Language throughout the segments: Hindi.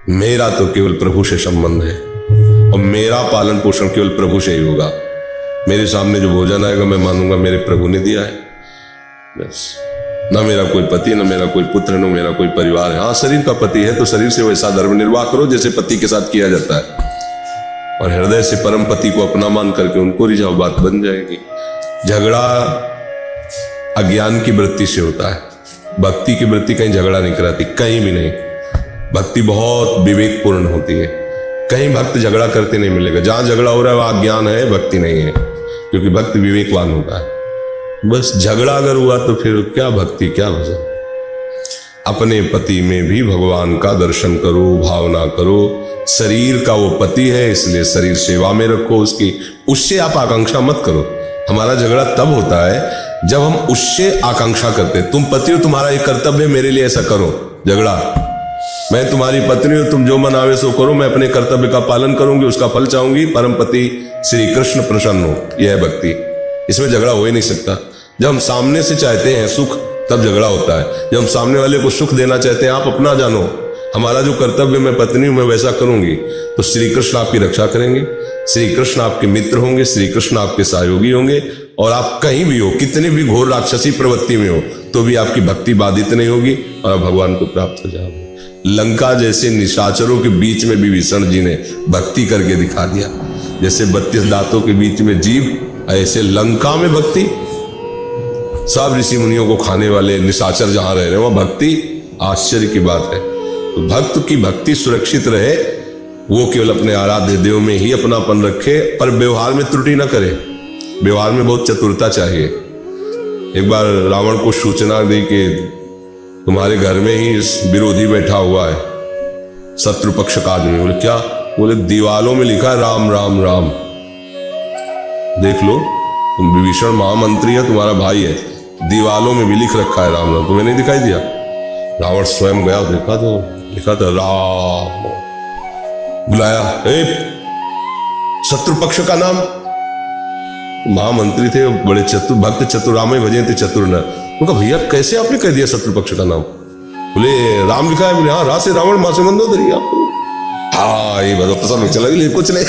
मेरा तो केवल प्रभु से संबंध है और मेरा पालन पोषण केवल प्रभु से ही होगा। मेरे सामने जो भोजन आएगा मैं मानूंगा मेरे प्रभु ने दिया है, बस। ना मेरा कोई पति, ना मेरा कोई पुत्र, ना मेरा कोई परिवार है। हाँ, शरीर का पति है तो शरीर से वैसा धर्म निर्वाह करो जैसे पति के साथ किया जाता है, और हृदय से परम पति को अपना मान करके उनको रिझाओ, बात बन जाएगी। झगड़ा अज्ञान की वृत्ति से होता है, भक्ति की वृत्ति कहीं झगड़ा नहीं कराती, कहीं भी नहीं। भक्ति बहुत विवेकपूर्ण होती है, कहीं भक्त झगड़ा करते नहीं मिलेगा। जहां झगड़ा हो रहा है वहां अज्ञान है, भक्ति नहीं है, क्योंकि भक्त विवेकवान होता है। बस झगड़ा अगर हुआ तो फिर क्या भक्ति, क्या भजन। अपने पति में भी भगवान का दर्शन करो, भावना करो। शरीर का वो पति है इसलिए शरीर सेवा में रखो उसकी, उससे आप आकांक्षा मत करो। हमारा झगड़ा तब होता है जब हम उससे आकांक्षा करते हैं। तुम पति हो, तुम्हारा एक कर्तव्य है मेरे लिए ऐसा करो। झगड़ा, मैं तुम्हारी पत्नी हूं, तुम जो मनावे सो करो, मैं अपने कर्तव्य का पालन करूंगी, उसका फल चाहूंगी, परम पति श्री कृष्ण प्रसन्न हो। यह है भक्ति, इसमें झगड़ा हो ही नहीं सकता। जब हम सामने से चाहते हैं सुख तब झगड़ा होता है। जब हम सामने वाले को सुख देना चाहते हैं, आप अपना जानो, हमारा जो कर्तव्य मैं पत्नी हूं मैं वैसा करूंगी, तो श्री कृष्ण आपकी रक्षा करेंगे, श्री कृष्ण आपके मित्र होंगे, श्री कृष्ण आपके सहयोगी होंगे। और आप कहीं भी हो, कितने भी घोर राक्षसी प्रवृत्ति में हो, तो भी आपकी भक्ति बाधित नहीं होगी और आप भगवान को प्राप्त हो जाओगे। लंका जैसे निशाचरों के बीच में विभीषण जी ने भक्ति करके दिखा दिया। जैसे 32 दांतों के बीच में जीव, ऐसे लंका में भक्ति। सब ऋषि मुनियों को खाने वाले निशाचर जहां रह रहे हैं वहां भक्ति, आश्चर्य की बात है। तो भक्त की भक्ति सुरक्षित रहे, वो केवल अपने आराध्य देव में ही अपनापन रखे, पर व्यवहार में त्रुटि ना करे। व्यवहार में बहुत चतुरता चाहिए। एक बार रावण को सूचना दी कि तुम्हारे घर में ही विरोधी बैठा हुआ है, शत्रु पक्ष का आदमी। बोले क्या? बोले दीवालों में लिखा है राम राम राम, देख लो। तुम विभीषण महामंत्री है, तुम्हारा भाई है, दीवालों में भी लिख रखा है राम राम, तुम्हें नहीं दिखाई दिया? रावण स्वयं गया, देखा तो लिखा था राम। बुलाया, शत्रु पक्ष का नाम। महामंत्री थे, बड़े चतुर भक्त, चतुर राम भजे थे चतुर न। उनका भैया कैसे आपने कह दिया शत्रु पक्ष का नाम? बोले राम लिखा है। बोले हाँ, रा से रावण, मां से मंदोदरी। आपको हाँ ये बात पसंद चला गया, कुछ नहीं।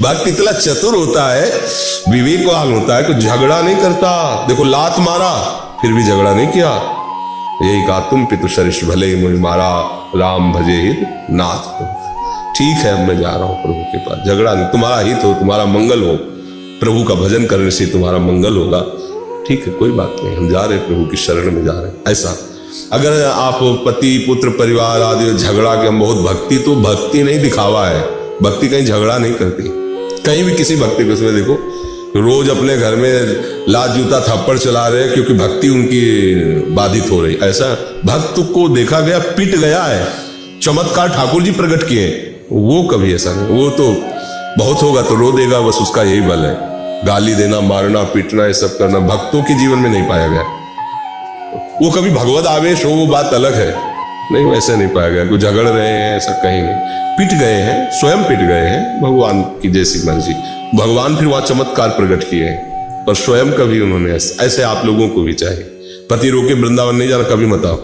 भक्त इतना चतुर होता है, विवेकवान होता है कि झगड़ा नहीं करता। देखो लात मारा फिर भी झगड़ा नहीं किया। यही कहा, तुम पितु सरिष भले मुझे मारा, राम भजे हित नाथ। ठीक है, अब मैं जा रहा हूं प्रभु के पास। झगड़ा नहीं, तुम्हारा हित हो, तुम्हारा मंगल हो, प्रभु का भजन करने से तुम्हारा मंगल होगा। ठीक है, कोई बात नहीं, हम जा रहे हैं प्रभु की शरण में जा रहे हैं। ऐसा अगर आप पति पुत्र परिवार आदि झगड़ा के हम बहुत भक्ति, तो भक्ति नहीं दिखावा है। भक्ति कहीं झगड़ा नहीं करती, कहीं भी किसी भक्ति को उसमें देखो रोज अपने घर में लात जूता थप्पड़ चला रहे हैं क्योंकि भक्ति उनकी बाधित हो रही। ऐसा भक्त को देखा गया पिट गया है, चमत्कार ठाकुर जी प्रकट किए, वो कभी ऐसा नहीं। वो तो बहुत होगा तो रो देगा, बस उसका यही बल है। गाली देना, मारना, पीटना, ये सब करना भक्तों के जीवन में नहीं पाया गया। वो कभी भगवत आवेश हो वो बात अलग है, नहीं वैसे नहीं पाया गया। कोई झगड़ रहे हैं ऐसा कहीं नहीं, पिट गए हैं, स्वयं पिट गए हैं भगवान की जैसी मर्जी। भगवान फिर वहां चमत्कार प्रकट किए हैं, पर स्वयं कभी उन्होंने ऐसे आप लोगों को भी चाहिए। पति रोके वृंदावन नहीं जाना, कभी मत आओ।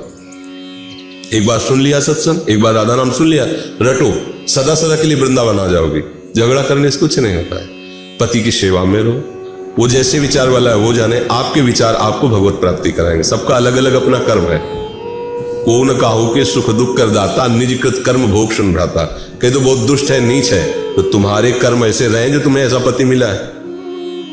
एक बार सुन लिया सत्संग, एक बार राधा नाम सुन लिया, रटो, सदा सदा के लिए वृंदावन आ जाओगे। झगड़ा करने से कुछ नहीं होता है। पति की सेवा में रहो, वो जैसे विचार वाला है वो जाने, आपके विचार आपको भगवत प्राप्ति कराएंगे। सबका अलग अलग अपना कर्म है। को न काहू के सुख दुख कर दाता, निज कृत कर्म भोग सुन भ्राता। कहीं तो बहुत दुष्ट है, नीच है, तो तुम्हारे कर्म ऐसे रहे जो तुम्हें ऐसा पति मिला है।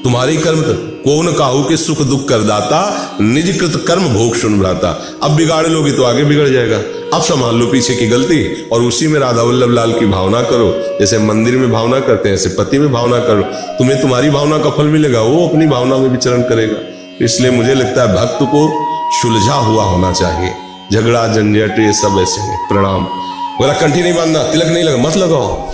तुम्हारी कर्म तो को न काहू के सुख दुख कर दाता, निज कृत कर्म भोग सुन भ्राता। अब बिगाड़ लोगे तो आगे बिगड़ जाएगा। अब संभाल लो पीछे की गलती और उसी में राधा वल्लभ लाल की भावना करो। जैसे मंदिर में भावना करते हैं ऐसे पति में भावना करो, तुम्हें तुम्हारी भावना का फल मिलेगा, वो अपनी भावना में विचरण करेगा। इसलिए मुझे लगता है भक्त को सुलझा हुआ होना चाहिए। झगड़ा झंझट ये सब ऐसे नहीं। प्रणाम। बोला कंठी नहीं बांधना, तिलक नहीं लगा, मत लगाओ।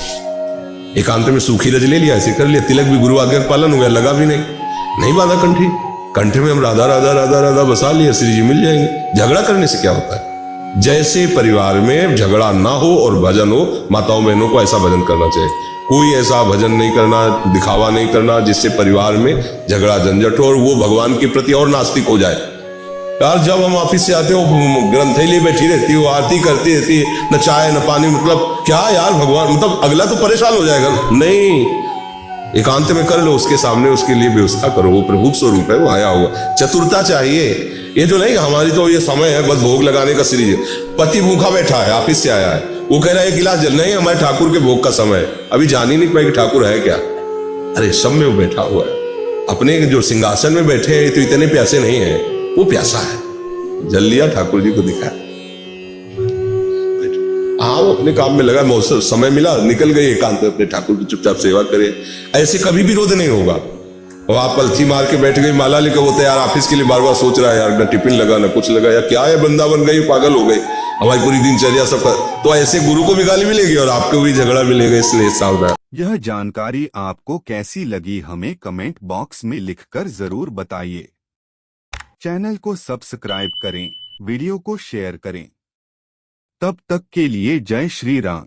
एकांत में सूखी रज ले लिया, ऐसे कर लिया, तिलक भी गुरु आज्ञा का पालन हो गया, लगा भी नहीं बांधा कंठी। कंठे में हम राधा राधा राधा राधा बसा लिया, श्री जी मिल जाएंगे। झगड़ा करने से क्या होता है? जैसे परिवार में झगड़ा ना हो और भजन हो, माताओं बहनों को ऐसा भजन करना चाहिए। कोई ऐसा भजन नहीं करना, दिखावा नहीं करना जिससे परिवार में झगड़ा झंझट हो और वो भगवान के प्रति और नास्तिक हो जाए। यार जब हम ऑफिस से आते हो ग्रंथैली बैठी रहती है, वो आरती करती रहती है, न चाय न पानी, मतलब क्या यार भगवान, मतलब अगला तो परेशान हो जाएगा। नहीं, एकांत में कर लो, उसके सामने उसके लिए व्यवस्था करो, वो प्रभु स्वरूप है, वो आया हुआ। चतुरता चाहिए, ये जो नहीं हमारी तो ये समय है बस भोग लगाने का सीरीज। पति भूखा बैठा है, ऑफिस से आया है, वो कह रहा है एक गिलास जल, नहीं हमारे ठाकुर के भोग का समय है, अभी जान ही नहीं पाए कि ठाकुर है क्या। अरे सब में वो बैठा हुआ है, अपने जो सिंहासन में बैठे हैं तो इतने प्यासे नहीं है, वो प्यासा है, जल लिया ठाकुर जी को दिखाया। हाँ वो अपने काम में लगा, मौसम समय मिला निकल गए एकांत में अपने ठाकुर की चुपचाप सेवा करे। ऐसे कभी विरोध नहीं होगा। और आप पलथी मार के बैठ गई, माला लेकर, वो तो यार ऑफिस के लिए बार बार सोच रहा है यार, ना टिफिन लगा ना कुछ लगा, या क्या है बंदा बन गई, पागल हो गई, हमारी पूरी दिनचर्या सब। तो ऐसे गुरु को भी गाली मिलेगी और आपको भी झगड़ा मिलेगा, इसलिए सावधान। यह जानकारी आपको कैसी लगी हमें कमेंट बॉक्स में लिखकर जरूर बताइए। चैनल को सब्सक्राइब करें, वीडियो को शेयर करें। तब तक के लिए जय श्री राम।